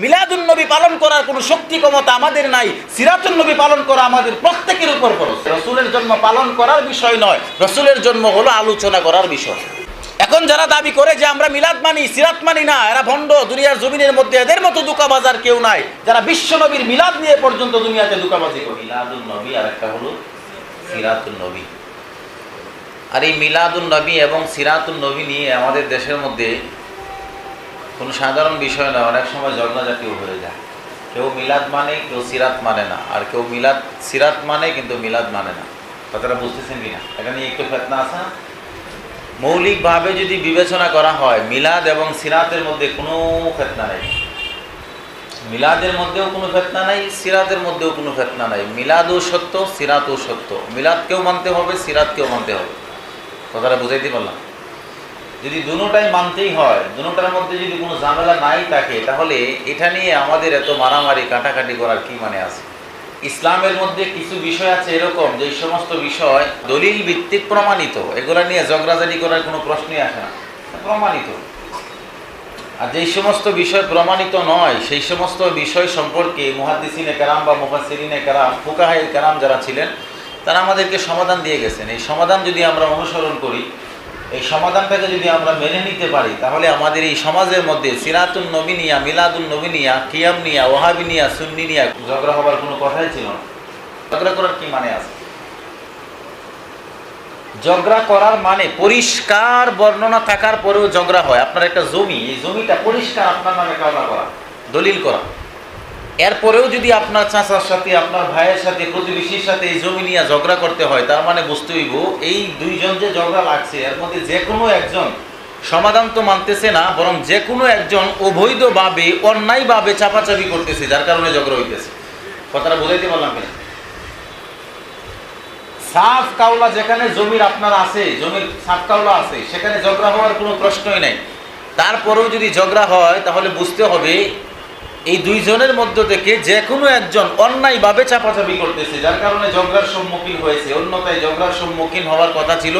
মিলাদুন নবী পালন করার কোনো শক্তি ক্ষমতা আমাদের নাই। সিরাতুন নবী পালন করা আমাদের প্রত্যেকের উপর খরচ। রসুলের জন্ম পালন করার বিষয় নয়, রসুলের জন্ম হলো আলোচনা করার বিষয়। এখন যারা দাবি করে যে আমরা মিলাদ মানি, সিরাত মানি না, এরা ভণ্ড। দুনিয়ার জমিনের মধ্যে এদের মতো দুকাবাজার কেউ নাই, যারা বিশ্ব নবীর মিলাদ নিয়ে পর্যন্ত দুনিয়াতে দুকাবাজি করে। মিলাদুন নবী আর একটা হলো সিরাতুন নবী। আর এই মিলাদুন নবী এবং সিরাতুন নবী নিয়ে আমাদের দেশের মধ্যে কোনো সাধারণ বিষয় না, অনেক সময় ঝগড়াঝাটিও হয়ে যায়। কেউ মিলাদ মানে, কেউ সিরাত মানে না, আর কেউ মিলাদ সিরাত মানে কিন্তু মিলাদ মানে না। কথাটা বুঝতেছেন কিনা? এখানে একটু ফেতনা আছে না? মৌলিকভাবে যদি বিবেচনা করা হয়, মিলাদ এবং সিরাতের মধ্যে কোনো ফেতনা নেই। মিলাদের মধ্যেও কোনো ফেতনা নাই, সিরাতের মধ্যেও কোনো ফেতনা নাই। মিলাদও সত্য, সিরাতও সত্য। মিলাদকেও মানতে হবে, সিরাতকেও মানতে হবে। কথাটা বুঝাইতে পারলাম? যদি দুটোটাই মানতেই হয়, দুটোটার মধ্যে যদি কোনো ঝামেলা নাই থাকে, তাহলে এটা নিয়ে আমাদের এত মারামারি কাটাকাটি করার কি মানে আছে? ইসলামের মধ্যে কিছু বিষয় আছে এরকম, যে সমস্ত বিষয় দলিল ভিত্তিক প্রমাণিত, এগুলা নিয়ে ঝগড়াঝাটি করার কোনো প্রশ্নই আসে না, প্রমাণিত। আর যেই সমস্ত বিষয় প্রমাণিত নয়, সেই সমস্ত বিষয় সম্পর্কে মুহাদ্দিসিনে কেরাম বা মুফাসসিরিনে কেরাম, ফুকাহায়ে কেরাম যারা ছিলেন, তারা আমাদেরকে সমাধান দিয়ে গেছেন। এই সমাধান যদি আমরা অনুসরণ করি, এই সমাধানটাকে যদি আমরা মেনে নিতে পারি, তাহলে আমাদের এই সমাজের মধ্যে সিরাতুন নবী নিয়া, মিলাদুন নবী নিয়া, কিয়াম নিয়া, ওয়াহাবি নিয়া, সুন্নি নিয়া ঝগড়া হবার কোনো কথাই ছিল না। ঝগড়া করার কি মানে আছে? ঝগড়া করার মানে পরিষ্কার বর্ণনা থাকার পরেও ঝগড়া হয়। আপনার একটা জমি, এই জমিটা পরিষ্কার আপনার নামে কাওলা করা, দলিল করা, এরপরেও যদি আপনার চাচার সাথে, আপনার ভাইয়ের সাথে, প্রতিবেশীর সাথে এই জমি নিয়ে ঝগড়া করতে হয়, তার মানে বুঝতে হইব এই দুইজন যে ঝগড়া লাগছে, এর মধ্যে যে কোনো একজন সমাধান তো মানতেছে না, বরং যে কোনো একজন অবৈধভাবে, অন্যায়ভাবে চাপাচাপি করতেছে, যার কারণে ঝগড়া হইতেছে। কথাটা বুঝাইতে পারলাম কিনা? সাফ কাওলা যেখানে জমির আপনার আছে, জমির সাফ কাওলা আছে, সেখানে ঝগড়া হওয়ার কোনো প্রশ্নই নাই। তারপরেও যদি ঝগড়া হয়, তাহলে বুঝতে হবে এই দুইজনের মধ্য থেকে যে কোনো একজন অন্যায়ভাবে চাপাচাপি করতেছে, যার কারণে ঝগড়ার সম্মুখীন হয়েছে। অন্যথায় ঝগড়ার সম্মুখীন হওয়ার কথা ছিল।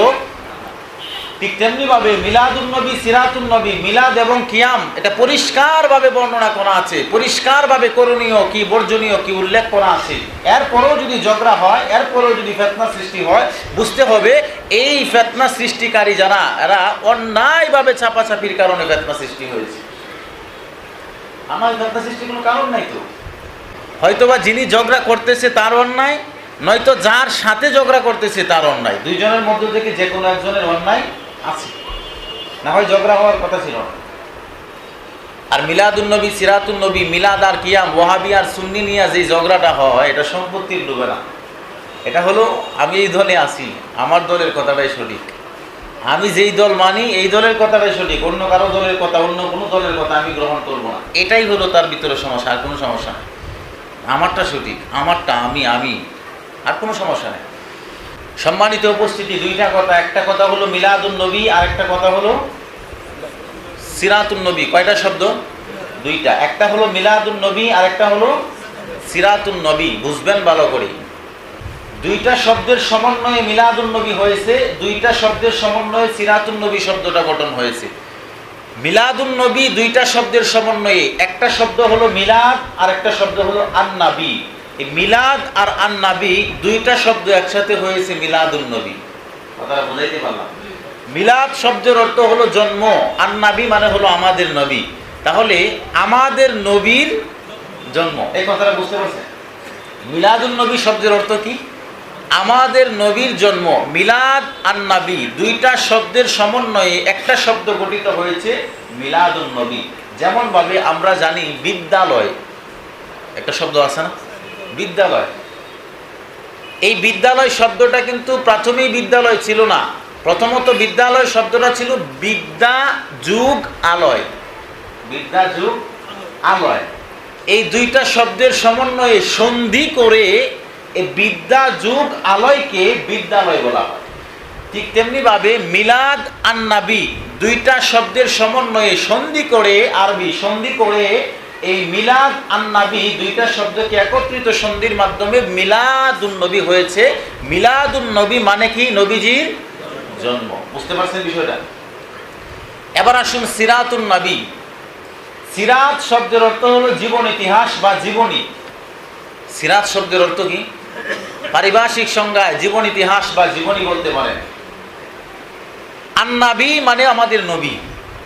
ঠিক তেমনিভাবে মিলাদুন নবী, সিরাতুন নবী, মিলাদ এবং কিয়াম, এটা পরিষ্কারভাবে বর্ণনা করা আছে, পরিষ্কারভাবে করণীয় কি, বর্জনীয় কি উল্লেখ করা আছে। এরপরেও যদি ঝগড়া হয়, এরপরেও যদি ফিতনা সৃষ্টি হয়, বুঝতে হবে এই ফিতনা সৃষ্টিকারী যারা, এরা অন্যায়ভাবে চাপাচাপির কারণে ফিতনা সৃষ্টি হয়েছে। আমার ফিতনা সৃষ্টির কোনো কারণ নাই তো। হয়তোবা যিনি ঝগড়া করতেছে তার অন্যায়, নয়তো যার সাথে ঝগড়া করতেছে তার অন্যায়। দুইজনের মধ্য থেকে যে কোনো একজনের অন্যায় আছে, না হয় ঝগড়া হওয়ার কথা ছিল না। আর মিলাদুন নবী, সিরাতুন নবী, মিলাদ আর কিয়াম, ওয়াহাবি আর সুন্নি নিয়ে যে ঝগড়াটা হয়, এটা সম্পত্তির ডুবে না। এটা হলো আমি এই দলে আছি, আমার দলের কথাটাই সঠিক, আমি যেই দল মানি এই দলের কথাটাই সঠিক, অন্য কারো দলের কথা, অন্য কোনো দলের কথা আমি গ্রহণ করব না। এটাই হলো তার ভিতরে সমস্যা, আর কোনো সমস্যা নেই। আমারটা সঠিক, আমারটা আমি, আর কোনো সমস্যা নেই। সম্মানিত উপস্থিতি, দুইটা কথা, একটা কথা হলো মিলাদুন নবী, আর একটা কথা হলো সিরাতুন নবী। কয়টা শব্দ? দুইটা। একটা হলো মিলাদুন নবী, আর একটা হলো সিরাতুন নবী। বুঝবেন ভালো করে, দুইটা শব্দের সমন্বয়ে মিলাদুন নবী হয়েছে, দুইটা শব্দের সমন্বয়ে সিরাতুন নবী শব্দটা গঠন হয়েছে। মিলাদুন নবী দুইটা শব্দের সমন্বয়ে, একটা শব্দ হলো মিলাদ, আর একটা শব্দ হলো আন-নাবী। এই মিলাদ আর আন-নাবী দুইটা শব্দ একসাথে হয়েছে মিলাদুন নবী। কথাটা বুঝাইতে পারলাম? মিলাদ শব্দের অর্থ হলো জন্ম, আন-নাবী মানে হলো আমাদের নবী। তাহলে আমাদের নবীর জন্ম, এই কথাটা বুঝতে পারছেন? মিলাদুন নবী শব্দের অর্থ কি? আমাদের নবীর জন্ম। মিলাদ আর নবী দুইটা শব্দের সমন্বয়ে একটা শব্দ গঠিত হয়েছে মিলাদুন নবী। যেমন ভাবে আমরা জানি বিদ্যালয়, একটা শব্দ আছে না, বিদ্যালয়। এই বিদ্যালয় শব্দটা কিন্তু প্রাথমিক বিদ্যালয় ছিল না। প্রথমত বিদ্যালয় শব্দটা ছিল বিদ্যা যুগ আলয়, বিদ্যা যুগ আলয়। এই দুইটা শব্দের সমন্বয়ে সন্ধি করে এই বিদ্যা যুগ আলয়কে বিদ্যালয় বলা হয়। ঠিক তেমনি ভাবে মিলাদ আর নবী দুইটা শব্দের সমন্বয়ে সন্ধি করে, আরবি সন্ধি করে এই মিলাদ আর নবী দুইটা শব্দকে একত্রিত সন্ধির মাধ্যমে মিলাদুন নবী হয়েছে। মিলাদুন নবী মানে কি? নবীজির জন্ম। বুঝতে পারছেন বিষয়টা? এবার আসুন সিরাতুন নবী। সিরাত শব্দের অর্থ হলো জীবন ইতিহাস বা জীবনী। সিরাত শব্দের অর্থ কি? পারিভাষিক সংজ্ঞায় জীবন ইতিহাস বা জীবনী বলতে পারেন। আন্নাবী মানে আমাদের নবী,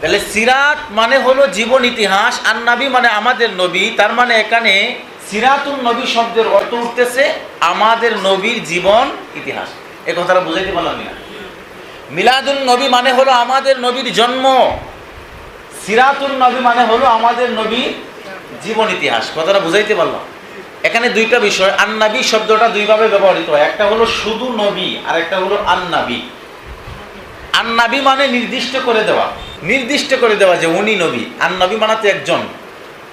তাহলে সিরাত মানে হলো জীবন ইতিহাস, আন্নাবী মানে আমাদের নবী। তার মানে এখানে সিরাতুন নবী শব্দের অর্থ উঠতেছে আমাদের নবীর জীবন ইতিহাস। এই কথাটা বুঝাইতে পারলাম না? মিলাদুন নবী মানে হলো আমাদের নবীর জন্ম, সিরাতুন নবী মানে হলো আমাদের নবীর জীবন ইতিহাস। কথাটা বুঝাইতে পারলাম? এখানে দুইটা বিষয়। আন্নাবী শব্দটা দুইভাবে ব্যবহৃত হয়, একটা হলো শুধু নবী আর একটা হলো আন্নাবী। আন্নাবী মানে নির্দিষ্ট করে দেওয়া, নির্দিষ্ট করে দেওয়া যে উনি নবী। আন্নাবী মানে তো একজন।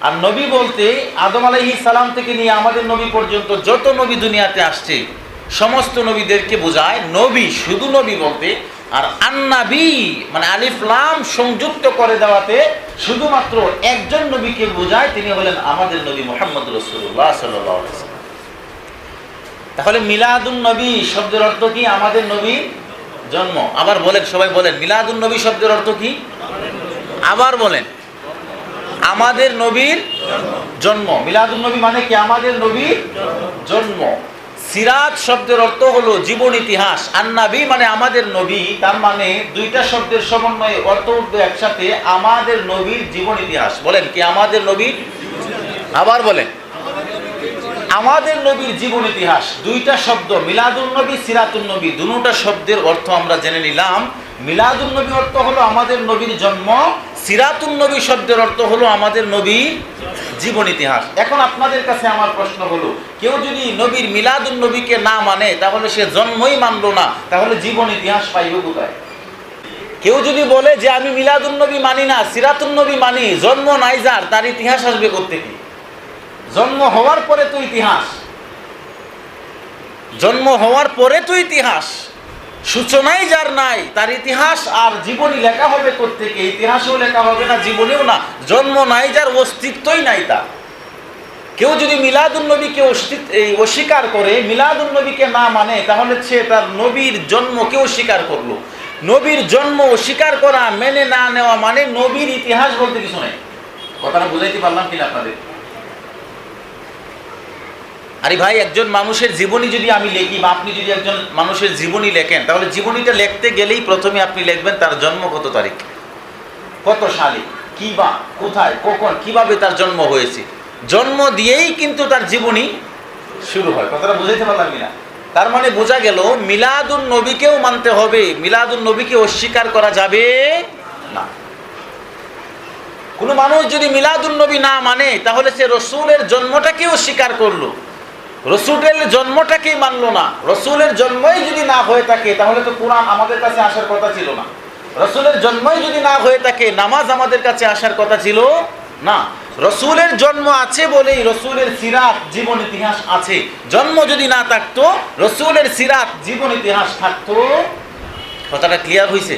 আর নবী বলতে আদম আলাইহিস সালাম থেকে নিয়ে আমাদের নবী পর্যন্ত যত নবী দুনিয়াতে আসছে সমস্ত নবীদেরকে বোঝায় নবী, শুধু নবী বলতে। আর আন্নাবী মানে আলিফ লাম সংযুক্ত করে দেওয়াতে শুধুমাত্র একজন নবীকে বোঝায়, তিনি হলেন আমাদের নবী মুহাম্মদ রাসূলুল্লাহ সাল্লাল্লাহু আলাইহি ওয়াসাল্লাম। তাহলে মিলাদুন নবী শব্দের অর্থ কি? আমাদের নবীর জন্ম। আবার বলেন, সবাই বলেন, মিলাদুন নবী শব্দের অর্থ কি? আবার বলেন, আমাদের নবীর জন্ম। মিলাদুন নবী মানে কি? আমাদের নবীর জন্ম। সিরাত শব্দের অর্থ হলো জীবন ইতিহাস, আন্নাবী মানে আমাদের নবী। তার মানে দুইটা শব্দের সমন্বয়ে অর্থ উঠবে একসাথে আমাদের নবীর জীবন ইতিহাস। বলেন কি? আমাদের নবীর, আবার বলেন, আমাদের নবীর জীবন ইতিহাস। দুইটা শব্দ, মিলাদুন নবী, সিরাতুন নবী, দুটোটা শব্দের অর্থ আমরা জেনে নিলাম। মিলাদুন নবী অর্থ হলো আমাদের নবীর জন্ম, সিরাতুন নবী শব্দের অর্থ হলো আমাদের নবীর জীবন ইতিহাস। এখন আপনাদের কাছে আমার প্রশ্ন হলো, কেউ যদি নবীর মিলাদুন নবীকে না মানে তাহলে সে জন্মই মানলো না, তাহলে জীবন ইতিহাস পাইব কোথায়? কেউ যদি বলে যে আমি মিলাদুন নবী মানি না, সিরাতুন নবী মানি, জন্ম নাই যার, তার ইতিহাস আসবে কোত্থেকে? জন্ম হওয়ার পরে তো ইতিহাস, জন্ম হওয়ার পরে তো ইতিহাস। সূচনাই যার নাই, তার ইতিহাস আর জীবনী লেখা হবে কোত্থেকে? ইতিহাসও লেখা হবে না, জীবনীও না। জন্ম নাই যার, অস্তিত্বই নাই তার। কেউ যদি মিলাদুন নবীকে অস্বীকার করে, মিলাদুন নবীকে না মানে, তাহলে সে তার নবীর জন্মকে অস্বীকার করলো। নবীর জন্ম অস্বীকার করা, মেনে না নেওয়া মানে নবীর ইতিহাস বলতে কিছু নেই। কথাটা বুঝাইতে পারলাম কিনা আপনাদের? আরে ভাই, একজন মানুষের জীবনী যদি আমি লিখি বা আপনি যদি একজন মানুষের জীবনী লেখেন, তাহলে জীবনীটা লিখতে গেলেই প্রথমে আপনি লিখবেন তার জন্ম কত তারিখ, কত সালে, কি বা কোথায়, কখন, কিভাবে তার জন্ম হয়েছে। জন্ম দিয়েই কিন্তু তার জীবনী শুরু হয়। কথাটা বুঝাইতে পারলাম কিনা? তার মানে বোঝা গেল মিলাদুন নবীকেও মানতে হবে, মিলাদুন নবীকে অস্বীকার করা যাবে না। কোনো মানুষ যদি মিলাদুন নবী না মানে, তাহলে সে রসুলের জন্মটাকে অস্বীকার করলো, রসুলের জন্মটাকেই মানলো না। রসুলের জন্মই যদি না হয়ে থাকে, তাহলে তো কোরআন আমাদের কাছে আসার কথা ছিল না। রসুলের জন্মই যদি না হয়ে থাকে, নামাজ আমাদের কাছে আসার কথা ছিল না। রসুলের জন্ম আছে বলেই রসুলের সিরাত জীবন ইতিহাস আছে। জন্ম যদি না থাকতো, রসুলের সিরাত জীবন ইতিহাস থাকতো। কথাটা ক্লিয়ার হয়েছে?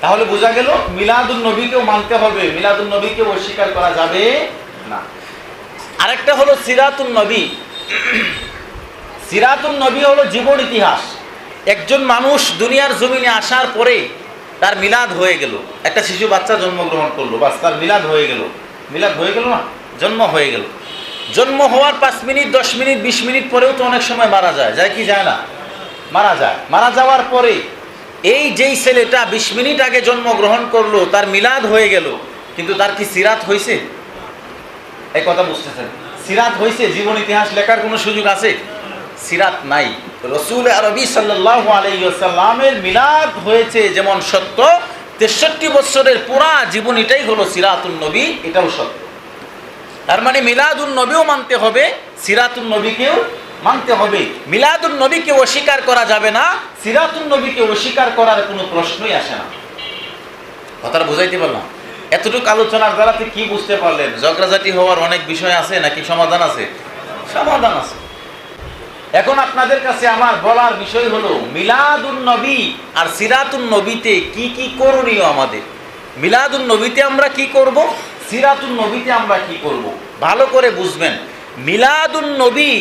তাহলে বোঝা গেল মিলাদুন নবীকেও মানতে হবে, মিলাদুন নবীকে অস্বীকার করা যাবে না। আরেকটা হলো সিরাতুন নবী। সিরাতুন নবী হলো জীবন ইতিহাস। একজন মানুষ দুনিয়ার জমিনে আসার পরে তার মিলাদ হয়ে গেল, একটা শিশু বাচ্চা জন্মগ্রহণ করলো, বাস তার মিলাদ হয়ে গেল। মিলাদ হয়ে গেল না, জন্ম হয়ে গেল। জন্ম হওয়ার 5 মিনিট, 10 মিনিট, 20 মিনিট পরেও তো অনেক সময় মারা যায়, যায় কি যায় না? মারা যায়। মারা যাওয়ার পরে এই যেই ছেলেটা 20 মিনিট আগে জন্মগ্রহণ করলো, তার মিলাদ হয়ে গেল, কিন্তু তার কি সিরাত হয়েছে? এই কথা বুঝতেছেন? সিরাত হয়েছে? জীবন ইতিহাস লেখার কোনো সুযোগ আছে? সিরাত নাই। রসুল আরবি সাল্লাল্লাহু আলাইহি ওয়াসাল্লামের মিলাদ হয়েছে যেমন সত্য, 63 বছরের পুরা জীবনীটাই হলো সিরাতুন নবী, এটাও সত্য। তার মানে মিলাদুন নবীও মানতে হবে, সিরাতুন নবীকেও মানতে হবে। মিলাদুন নবীকে অস্বীকার করা যাবে না, সিরাতুন নবীকে অস্বীকার করার কোনো প্রশ্নই আসে না। কথাটা বুঝাইতে পারলাম? এতটুকু আলোচনার দ্বারাতে কি বুঝতে পারলেন? ঝগড়াঝাটি হওয়ার অনেক বিষয় আছে নাকি সমাধান আছে? সমাধান আছে। এখন আপনাদের কাছে আমার বলার বিষয় হলো, মিলাদুন নবী আর সিরাতুন নবীতে কি কি করণীয় আমাদের। মিলাদুন নবীতে আমরা কি করব, সিরাতুন নবীতে আমরা কি করব, ভালো করে বুঝবেন। মিলাদুন নবী,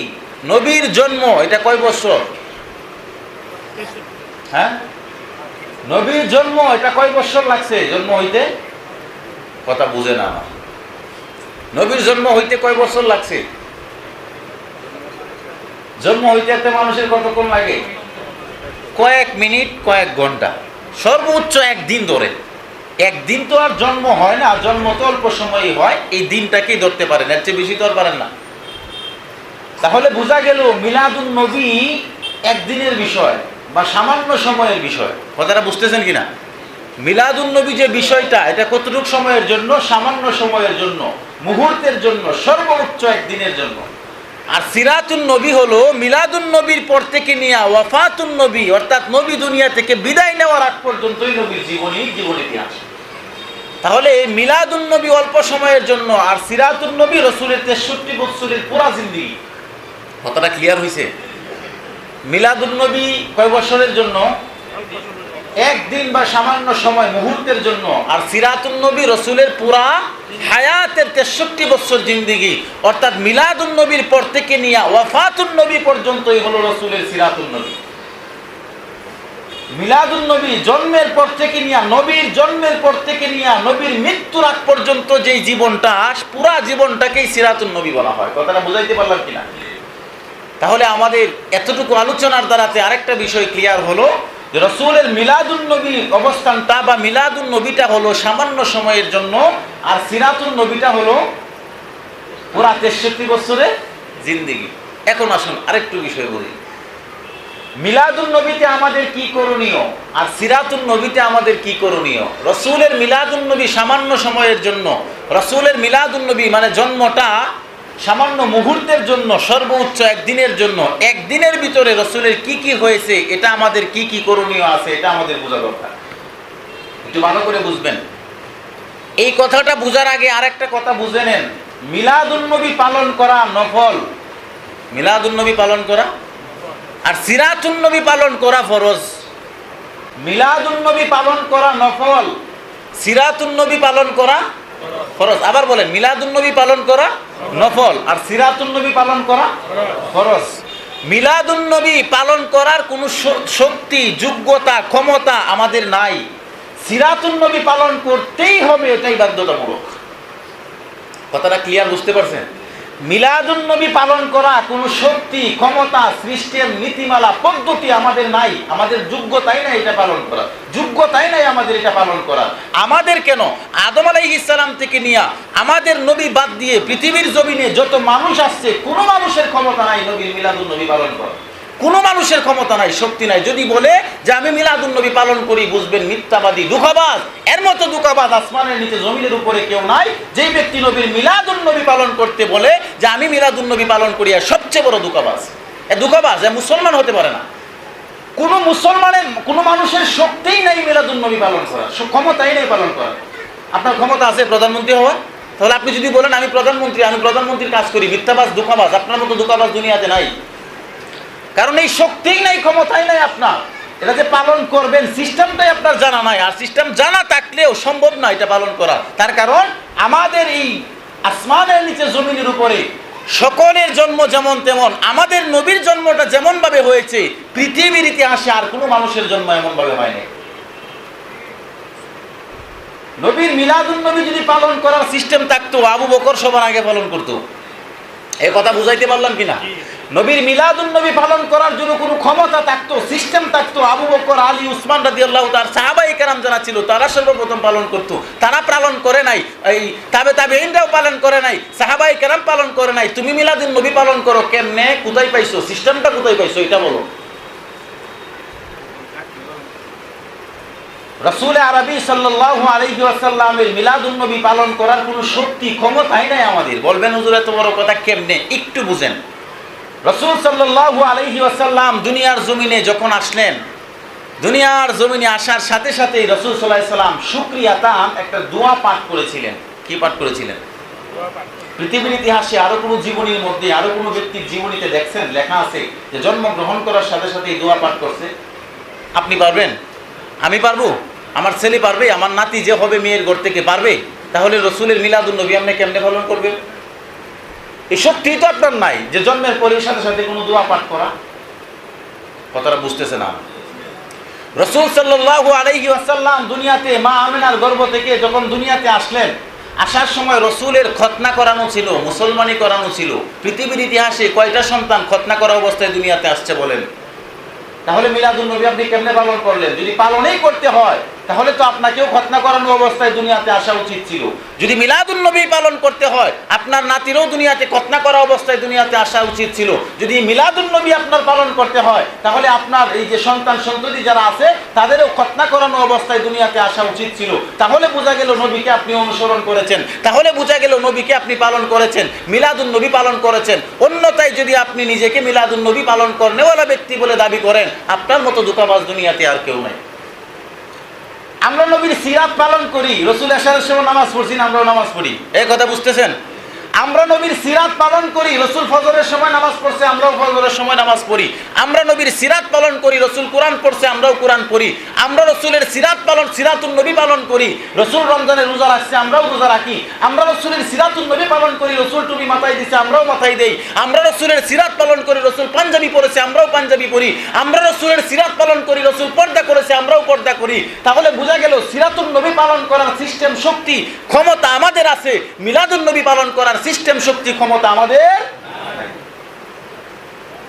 নবীর জন্ম, এটা কয় বছর? হ্যাঁ, নবীর জন্ম এটা কয় বছর লাগছে জন্ম হইতে? কথা বুঝে না আমার। নবীর জন্ম হইতে কয় বছর লাগছে? জন্ম হইতে একটা মানুষের কতক্ষণ লাগে? কয়েক মিনিট, কয়েক ঘন্টা, সর্বোচ্চ একদিন ধরে। একদিন তো আর জন্ম হয় না, জন্ম তো অল্প সময়ই হয়, এই দিনটাকেই ধরতে পারেন, এর চেয়ে বেশি তো আর পারেন না। তাহলে বোঝা গেল মিলাদুন নবী একদিনের বিষয় বা সামান্য সময়ের বিষয়। কথাটা বুঝতেছেন কিনা? মিলাদুন নবী যে বিষয়টা, এটা কতটুকু সময়ের জন্য? সামান্য সময়ের জন্য, মুহূর্তের জন্য, সর্বোচ্চ একদিনের জন্য। আর সিরাতুন নবী হলো মিলাদুন নবীর পর থেকে নিয়ে ওয়াফাতুন নবী, অর্থাৎ নবী দুনিয়া থেকে বিদায় নেওয়ার আগ পর্যন্তই নবীর জীবন ইতিহাস। তাহলে মিলাদুন নবী অল্প সময়ের জন্য, আর সিরাতুন নবী রাসূলের 63 বছরের পুরা জিন্দেগি। কথাটা ক্লিয়ার হয়েছে? মিলাদুন নবী কয় বছরের জন্য? একদিন বা সামান্য সময়, মুহূর্তের জন্য। আর সিরাতুন নবী রাসূলের পুরা হায়াতের 63 বছর জিন্দেগি, অর্থাৎ মিলাদুন নবীর পর থেকে নিয়ে ওয়াফাতুন নবী পর্যন্তই হলো রাসূলের সিরাতুন নবী। মিলাদুন নবী জন্মের পর থেকে নিয়ে, নবীর জন্মের পর থেকে নিয়ে নবীর মৃত্যুর আগ পর্যন্ত যেই জীবনটা, পুরা জীবনটাকেই সিরাতুন নবী বলা হয়। কথাটা বুঝাইতে পারলাম কিনা? তাহলে আমাদের এতটুকু আলোচনার দ্বারাতে আরেকটা বিষয় ক্লিয়ার হলো যে রাসূলের মিলাদুন নবী অবস্থানটা বা মিলাদুন নবীটা হলো সামান্য সময়ের জন্য, আর সিরাতুন নবীটা হলো পুরা 63 বছরের জিন্দেগি। এখন আসুন আরেকটু বিষয় বলি। মিলাদুন নবীতে আমাদের কি করণীয় আর সিরাতুন নবীতে আমাদের কি করণীয়? রাসূলের মিলাদুন নবী সামান্য সময়ের জন্য, রাসূলের মিলাদুন নবী মানে জন্মটা সামান্য মুহূর্তের জন্য, সর্বোচ্চ একদিনের জন্য। একদিনের ভিতরে রাসূলের কি কি হয়েছে, এটা আমাদের কি কি করণীয় আছে, এটা আমাদের বোঝা দরকার। একটু ভালো করে বুঝবেন। এই কথাটা বোঝার আগে আরেকটা কথা বুঝে নেন। মিলাদুন নবী পালন করা নফল, মিলাদুন নবী পালন করা, আর সিরাতুন নবী পালন করা ফরজ। মিলাদুন নবী পালন করা নফল, সিরাতুন নবী পালন করা ফরজ। আবার বলেন, মিলাদুন নবী পালন করা নফল, আর সিরাতুন নবী পালন করা ফরজ। মিলাদুন নবী পালন করার কোনো শক্তি, যোগ্যতা, ক্ষমতা আমাদের নাই। সিরাতুন নবী পালন করতেই হবে, এটাই বাধ্যতামূলক। কথাটা ক্লিয়ার বুঝতে পারছেন? মিলাদুন নবী পালন করা কোনো শক্তি, ক্ষমতা, সৃষ্টির নীতিমালা, পদ্ধতি আমাদের নাই। আমাদের যোগ্যতাই নাই এটা পালন করা, যোগ্যতাই নাই আমাদের এটা পালন করা। আমাদের কেন, আদম আলাইহিস সালাম থেকে নিয়ে আমাদের নবী বাদ দিয়ে পৃথিবীর জমিনে যত মানুষ আসছে, কোনো মানুষের ক্ষমতা নাই নবীর মিলাদুন নবী পালন করা। কোনো মানুষের ক্ষমতা নাই, শক্তি নাই। যদি বলে যে আমি মিলাদুন নবী পালন করি, বুঝবেন মিথ্যাবাদী, ধোঁকাবাজ। এর মতো ধোঁকাবাজ আসমানের নিচে জমিনের উপরে কেউ নাই। যেই ব্যক্তি নবীর মিলাদুন নবী পালন করতে বলে যে আমি মিলাদুন নবী পালন করি, আর সবচেয়ে বড় ধোঁকাবাজ। ধোঁকাবাজ মুসলমান হতে পারে না। কোনো মুসলমানের, কোনো মানুষের শক্তিই নাই মিলাদুন নবী পালন করার, ক্ষমতাই নেই পালন করার। আপনার ক্ষমতা আছে প্রধানমন্ত্রী হওয়ার, তাহলে আপনি যদি বলেন আমি প্রধানমন্ত্রীর কাজ করি, মিথ্যাবাজ, ধোঁকাবাজ। আপনার মতো ধোঁকাবাজ দুনিয়াতে নাই। কারণ এই শক্তিই নাই, ক্ষমতাই নাই আপনার। এটা যে পালন করবেন সিস্টেমটাই আপনার জানা নাই। আর সিস্টেম জানা থাকলেও সম্ভব না এটা পালন করা। তার কারণ আমাদের এই আসমানের নিচে জমিনের উপরে সকলের জন্ম যেমন তেমন, আমাদের নবীর জন্মটা যেমন ভাবে হয়েছে, পৃথিবীর ইতিহাসে আর কোনো মানুষের জন্ম এমন ভাবে হয়নি। নবীর মিলাদুন নবী যদি পালন করার সিস্টেম থাকতো, আবু বকর সবার আগে পালন করতো। এই কথা বুঝাইতে পারলাম কিনা? নবীর মিলাদুন নবী পালন করার জন্য কোনো ক্ষমতা থাকতো, সিস্টেম থাকতো, আবু বকর, আলী, উসমান রাদিয়াল্লাহু তাআলা, সাহাবায়ে কেরাম যারা ছিল তারা সর্বপ্রথম পালন করত। তারা পালন করে নাই, এই তাবেঈনরাও পালন করে নাই, সাহাবায়ে কেরাম পালন করে নাই। তুমি মিলাদুন নবী পালন করো কেমনে? কোথায় পাইছো? সিস্টেমটা কোথায় পাইছো? এটা বলো। রাসূল আরবি সাল্লাল্লাহু আলাইহি ওয়াসাল্লামের মিলাদুন নবী পালন করার কোনো শক্তি, ক্ষমতাই নাই আমাদের। বলবেন হুজুর এত বড় কথা কেমনে? একটু বুঝেন। রাসূল সাল্লাল্লাহু আলাইহি ওয়াসাল্লাম দুনিয়ার জমিনে যখন আসলেন, দুনিয়ার জমিনে আসার সাথে সাথেই রাসূল সাল্লাল্লাহু আলাইহি ওয়াসাল্লাম শুকরিয়াতান একটা দোয়া পাঠ করেছিলেন। কি পাঠ করেছিলেন? পৃথিবীর ইতিহাসে আরো কোনো জীবনীর মধ্যে, আরো কোনো ব্যক্তির জীবনীতে দেখছেন লেখা আছে যে জন্মগ্রহণ করার সাথে সাথে এই দোয়া পাঠ করছে? আপনি পারবেন? আমি পারবো? আমার ছেলে পারবে? আমার নাতি যে হবে মেয়ের ঘর থেকে পারবে? তাহলে রাসূলের মিলাদুন নবী আপনি কেমনে পালন করবেন? এই শক্তি তো আপনার নাই যে জন্মের পরে সাথে সাথে কোনো দোয়া পাঠ করা। কথাটা বুঝতেছে না? রাসূল সাল্লাল্লাহু আলাইহি ওয়াসাল্লাম দুনিয়াতে মা আমিনার গর্ভ থেকে যখন দুনিয়াতে আসলেন, আসার সময় রসুলের খতনা করানো ছিল, মুসলমানি করানো ছিল। পৃথিবীর ইতিহাসে কয়টা সন্তান খতনা করা অবস্থায় দুনিয়াতে আসছে বলেন? তাহলে মিলাদুন নবী আপনি কেমনে পালন করলেন? যদি পালনই করতে হয় তাহলে তো আপনাকেও খতনা করানো অবস্থায় দুনিয়াতে আসা উচিত ছিল। যদি মিলাদুন নবী পালন করতে হয় আপনার নাতিরও দুনিয়াতে খতনা করা অবস্থায় দুনিয়াতে আসা উচিত ছিল। যদি মিলাদুন নবী আপনার পালন করতে হয় তাহলে আপনার এই যে সন্তান সন্ততি যারা আছে তাদেরও খতনা করানো অবস্থায় দুনিয়াতে আসা উচিত ছিল। তাহলে বোঝা গেল নবীকে আপনি অনুসরণ করেছেন, তাহলে বোঝা গেল নবীকে আপনি পালন করেছেন, মিলাদুন নবী পালন করেছেন। অন্যথায় যদি আপনি নিজেকে মিলাদুন নবী পালন করেনেওয়ালা ব্যক্তি বলে দাবি করেন, আপনার মতো ধোঁকাবাজ দুনিয়াতে আর কেউ নাই। আমরা নবীর সিরাত পালন করি, রসুল আসারের সময় নামাজ পড়ছি না, আমরাও নামাজ পড়ি, এই কথা বুঝতেছেন? আমরা নবীর সিরাত পালন করি, রসুল ফজরের সময় নামাজ পড়ছে, আমরাও ফজরের সময় নামাজ পড়ি। আমরা নবীর সিরাত পালন করি, রসুল কোরআন পড়ছে, আমরাও কোরআন পড়ি। আমরা রসুলের সিরাতুন নবী পালন করি, রসুল রমজানের রোজা রাখছে, আমরাও রোজা রাখি। আমরা রসুলের সিরাতুন নবী পালন করি, রসুল টুপি মাথায় দিছে, আমরাও মাথায় দেই। আমরা রসুলের সিরাত পালন করি, রসুল পাঞ্জাবি পরেছে, আমরাও পাঞ্জাবি পরি। আমরা রসুলের সিরাত পালন করি, রসুল পর্দা করেছে, আমরাও পর্দা করি। তাহলে বোঝা গেল সিরাতুন নবী পালন করার সিস্টেম, শক্তি, ক্ষমতা আমাদের আছে, মিলাদুন নবী পালন করার সিস্টেম, শক্তি, ক্ষমতা আমাদের।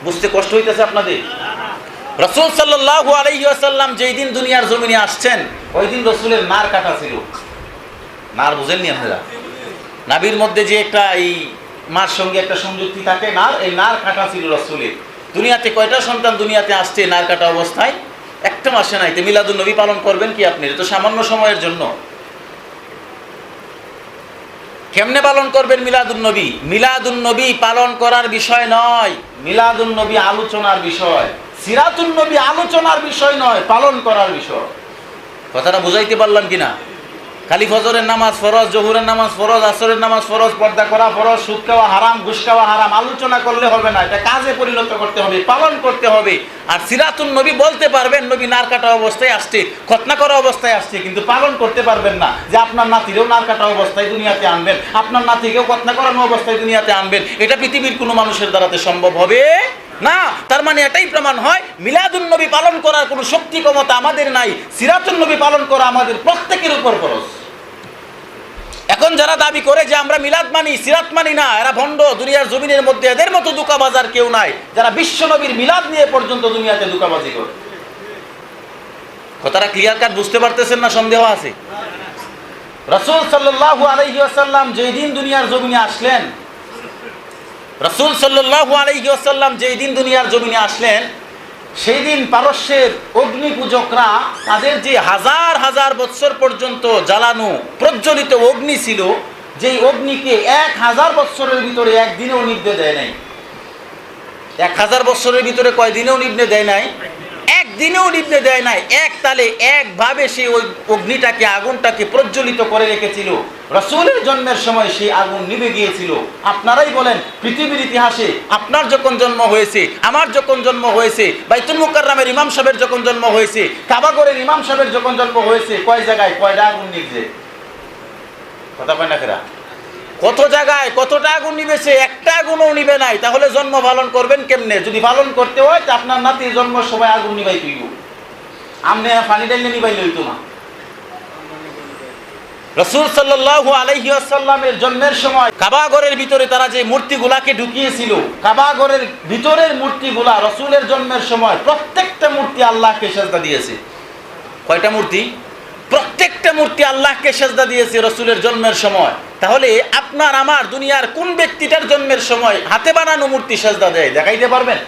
বুঝতে কষ্ট হইতেছে আপনাদের? রাসূল সাল্লাল্লাহু আলাইহি ওয়াসাল্লাম যেই দিন দুনিয়ার জমিনে আসছেন ওই দিন রাসূলের নার কাটা ছিল। নার বুঝেননি আপনারা? নাভির মধ্যে যে একটা এই মার সঙ্গে একটা সংযুক্তি থাকে নার, এই নার কাটা ছিল রাসূলের। দুনিয়াতে কয়টা সন্তান দুনিয়াতে আসছে নার কাটা অবস্থায়? একটা মাসে নাই। তো মিলাদুন নবী পালন করবেন কি আপনি? এটা তো সামান্য সময়ের জন্য। কেমনে পালন করবেন মিলাদুন নবী? মিলাদুন নবী পালন করার বিষয় নয়, মিলাদুন নবী আলোচনার বিষয়। সিরাতুন নবী আলোচনার বিষয় নয়, পালন করার বিষয়। কথাটা বুঝাইতে পারলাম কিনা? খালি ফজরের নামাজ ফরজ, জোহরের নামাজ ফরজ, আসরের নামাজ ফরজ, পর্দা করা ফরজ, সুদ খাওয়া হারাম, ঘুষ খাওয়া হারাম, আলোচনা করলে হবে না, এটা কাজে পরিণত করতে হবে, পালন করতে হবে। আর সিরাতুন নবী বলতে পারবেন নবী নার কাটা অবস্থায় আসছে, খতনা করা অবস্থায় আসছে, কিন্তু পালন করতে পারবেন না যে আপনার নাতিরেও নার কাটা অবস্থায় দুনিয়াতে আনবেন, আপনার নাতিকেও খতনা করানো অবস্থায় দুনিয়াতে আনবেন। এটা পৃথিবীর কোনো মানুষের দ্বারাতে সম্ভব হবে না। তার মানে এটাই প্রমাণ হয় মিলাদুন নবী পালন করার কোনো শক্তি ক্ষমতা আমাদের নাই, সিরাতুন নবী পালন করা আমাদের প্রত্যেকের উপর ফরজ। এখন যারা দাবি করে যে আমরা মিলাদ মানি, সিরাত মানি না, এরা ভণ্ড। দুনিয়ার জমিনের মধ্যে এদের মতো ধোঁকাবাজার কেউ নাই যারা বিশ্ব নবীর মিলাদ নিয়ে পর্যন্ত দুনিয়াতে ধোঁকাবাজি করে। কথাটা ক্লিয়ার কাট বুঝতে পারতেছেন না? সন্দেহ আছে? রাসূল সাল্লাল্লাহু আলাইহি ওয়াসাল্লাম যেই দিন দুনিয়ার জমিনে আসলেন, রাসূল সাল্লাল্লাহু আলাইহি ওয়াসাল্লাম যেই দিন দুনিয়ার জমিনে আসলেন সেই দিন পারস্যের অগ্নি পূজকরা তাদের যে হাজার হাজার বৎসর পর্যন্ত জ্বালানো প্রজ্বলিত অগ্নি ছিল, যেই অগ্নিকে 1000 বৎসরের ভিতরে একদিনেও নিভতে দেয় নাই। 1000 বৎসরের ভিতরে কয়দিনেও নিভতে দেয় নাই? একদিনেও নিভতে দেয় নাই। এক তালে একভাবে সেই ওই অগ্নিটাকে, আগুনটাকে প্রজ্বলিত করে রেখেছিল। রাসূলের জন্মের সময় সেই আগুন নিভে গিয়েছিল। আপনারাই বলেন পৃথিবীর ইতিহাসে আপনার যখন জন্ম হয়েছে, আমার যখন জন্ম হয়েছে, বাইতুল মুকাররমের ইমাম সাহেবের যখন জন্ম হয়েছে, কাবাগরের ইমাম সাহেবের যখন জন্ম হয়েছে, কয় জায়গায় কয়টা আগুন নিভছে? কথা কয় না কেরা? কত জায়গায় কতটা আগুন নিবেছে? একটা আগুনও নিবে নাই। তাহলে জন্ম পালন করবেন কেমনে? যদি পালন করতে হয় তা আপনার নাতির জন্মের সময় আগুন নিবাই তুইব, আমনে পানি ডাইলে নিবাইলে হইতো না। রাসূল সাল্লাল্লাহু আলাইহি ওয়াসাল্লামের জন্মের সময় কাবাগরের ভিতরে তারা যে মূর্তিগুলাকে ঢুকিয়েছিল, কাবাগরের ভিতরের মূর্তিগুলা রাসূলের জন্মের সময় প্রত্যেকটা মূর্তি আল্লাহকে সেজদা দিয়েছে। কয়টা মূর্তি? প্রত্যেকটা মূর্তি আল্লাহকে সেজদা দিয়েছে রাসূলের জন্মের সময়। তাহলে আপনার আমার দুনিয়ার কোন ব্যক্তিটার জন্মের সময় হাতে বানানো মূর্তি সেজদা দেয়? দেখাইতে পারবেন?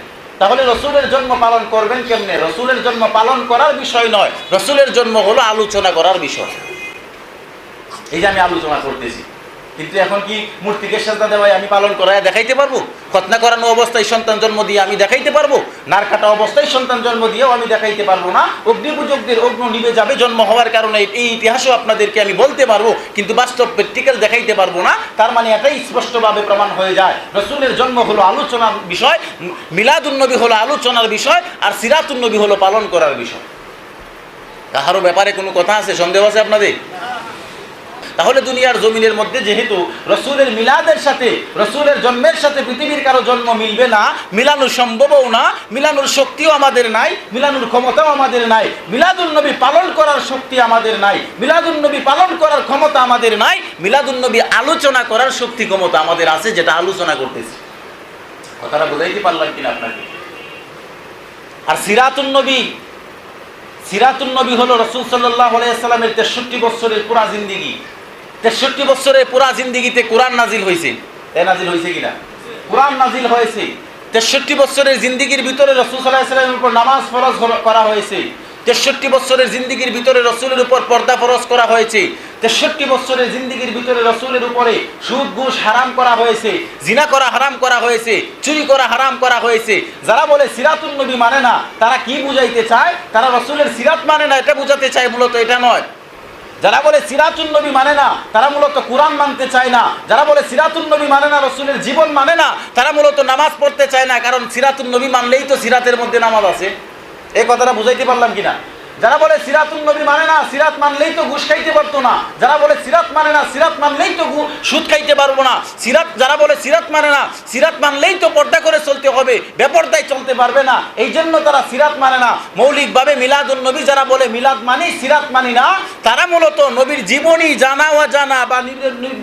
তাহলে রাসূলের জন্ম পালন করবেন কেমনে? রাসূলের জন্ম পালন করার বিষয় নয়, রাসূলের জন্ম হলো আলোচনা করার বিষয়। এই যে আমি আলোচনা করতেছি, কিন্তু এখন কি মূর্তিকে সেজদা দেওয়ায় আমি পালন করায় দেখাইতে পারবো? খতনা করানো অবস্থায় সন্তান জন্ম দিয়ে আমি দেখাইতে পারবো? নার কাটা অবস্থায় সন্তান জন্ম দিয়েও আমি দেখাইতে পারবো না। অগ্নিপূজকদের অগ্নি নিভে যাবে জন্ম হওয়ার কারণে, এই ইতিহাসও আপনাদেরকে আমি বলতে পারবো, কিন্তু বাস্তব প্র্যাকটিক্যাল দেখাইতে পারবো না। তার মানে এটাই স্পষ্টভাবে প্রমাণ হয়ে যায় রাসূলের জন্ম হলো আলোচনার বিষয়, মিলাদুন নবী হলো আলোচনার বিষয়, আর সিরাতুন নবী হলো পালন করার বিষয়। কাহারও ব্যাপারে কোনো কথা আছে? সন্দেহ আছে আপনাদের? তাহলে দুনিয়ার জমিনের মধ্যে যেহেতু রসুলের মিলাদের সাথে, রসুলের জন্মের সাথে পৃথিবীর কারো জন্ম মিলবে না, মিলানো সম্ভবও না, মিলানোর শক্তিও আমাদের নাই, মিলানোর ক্ষমতাও আমাদের নাই, মিলাদুন নবী পালন করার শক্তি আমাদের নাই, মিলাদুন নবী পালন করার ক্ষমতা আমাদের নাই, মিলাদুন নবী আলোচনা করার শক্তি ক্ষমতা আমাদের আছে, যেটা আলোচনা করতেছি। কথাটা বোঝাইতে পারলাম কিনা আপনাকে? আর সিরাতুন নবী হলো রাসূল সাল্লাল্লাহু আলাইহি ওয়াসাল্লামের 63 বছরের পুরা জিন্দেগি। 63 বছরের পুরা জিন্দেগিতে কোরআন নাজিল হয়েছে। তাই নাজিল হয়েছে কিনা? কোরআন নাজিল হয়েছে। 63 বছরের জিন্দেগির ভিতরে রাসূল সাল্লাল্লাহু আলাইহি ওয়াসাল্লামের উপর নামাজ ফরজ করা হয়েছে। 63 বছরের জিন্দেগির ভিতরে রাসূলের উপর পর্দা ফরজ করা হয়েছে। 63 বছরের জিন্দেগির ভিতরে রাসূলের উপরে সুদ ঘুষ হারাম করা হয়েছে, জিনা করা হারাম করা হয়েছে, চুরি করা হারাম করা হয়েছে। যারা বলে সিরাতুন নবী মানে না, তারা কি বুঝাইতে চায়? তারা রাসূলের সিরাত মানে না, এটা বুঝাতে চায়, মূলত এটা নয়। যারা বলে সিরাতুন নবী মানে না, তারা মূলত কোরআন মানতে চায় না। যারা বলে সিরাতুন নবী মানে না, রাসূলের জীবন মানে না, তারা মূলত নামাজ পড়তে চায় না। কারণ সিরাতুন নবী মানলেই তো সিরাতের মধ্যে নামাজ আছে। এই কথাটা বুঝাইতে পারলাম কিনা? যারা বলে সিরাতুন নবী মানে না, সিরাত মানলেই তো ঘুষ খাইতে পারতো না। যারা বলে সিরাত মানে না, সিরাত মানলেই তো সুদ খাইতে পারবো না। যারা বলে সিরাত মানে না, সিরাত মানলেই তো পর্দা করে চলতে হবে, বেপর্দায় চলতে পারবে না, এই জন্য তারা সিরাত মানে না। মৌলিকভাবে মিলাদুন নবী যারা বলে মিলাদ মানি, সিরাত মানি না, তারা মূলত নবীর জীবনী জানা অজানা বা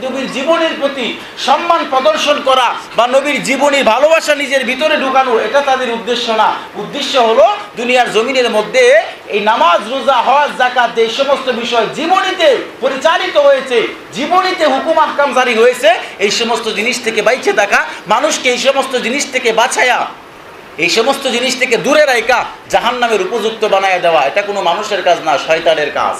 নবীর জীবনের প্রতি সম্মান প্রদর্শন করা বা নবীর জীবনীর ভালোবাসা নিজের ভিতরে ঢুকানো, এটা তাদের উদ্দেশ্য না। উদ্দেশ্য হলো দুনিয়ার জমিনের মধ্যে এই নামাজ, রোজা, হজ, যাকাত, এই সমস্ত বিষয় জীবনীতে পরিচালিত হয়েছে, জীবনীতে হুকুম আহকাম জারি হয়েছে, এই সমস্ত জিনিস থেকে বাইচে থাকা, মানুষকে এই সমস্ত জিনিস থেকে বাঁচায়া, এই সমস্ত জিনিস থেকে দূরে রাখা, জাহান্নামের উপযুক্ত বানায় দেওয়া, এটা কোনো মানুষের কাজ না, শয়তানের কাজ।